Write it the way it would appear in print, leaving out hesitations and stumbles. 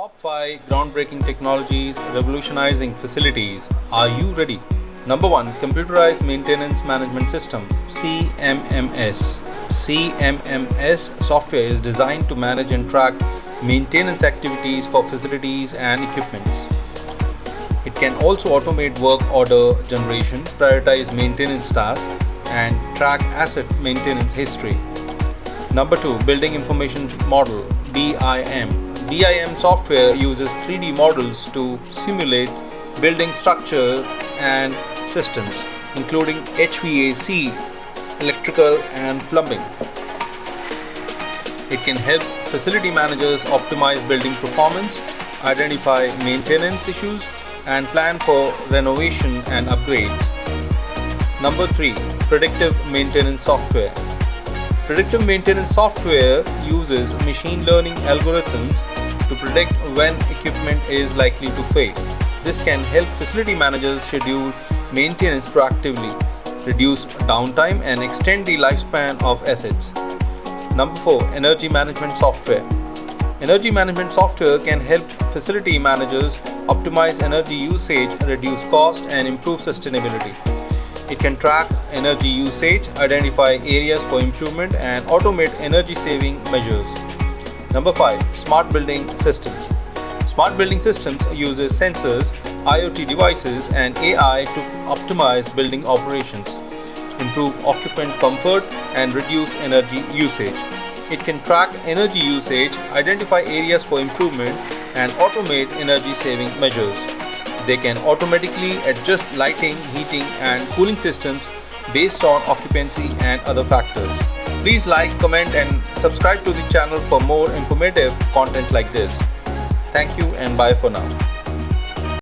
Top 5 groundbreaking technologies revolutionizing facilities. Are you ready? Number 1. Computerized Maintenance Management System (CMMS). CMMS software is designed to manage and track maintenance activities for facilities and equipment. It can also automate work order generation, prioritize maintenance tasks, and track asset maintenance history. Number 2. Building Information Model (BIM). BIM software uses 3D models to simulate building structure and systems, including HVAC, electrical, and plumbing. It can help facility managers optimize building performance, identify maintenance issues, and plan for renovation and upgrades. Number 3. Predictive Maintenance Software. Predictive maintenance software uses machine learning algorithms to predict when equipment is likely to fail. This can help facility managers schedule maintenance proactively, reduce downtime, and extend the lifespan of assets. Number 4. Energy Management Software. Energy management software can help facility managers optimize energy usage, reduce cost, and improve sustainability. It can track energy usage, identify areas for improvement, and automate energy-saving measures. Number 5. Smart Building Systems. Smart building systems uses sensors, IoT devices, and AI to optimize building operations, improve occupant comfort, and reduce energy usage. It can track energy usage, identify areas for improvement, and automate energy-saving measures. They can automatically adjust lighting, heating, and cooling systems based on occupancy and other factors. Please like, comment, and subscribe to the channel for more informative content like this. Thank you and bye for now.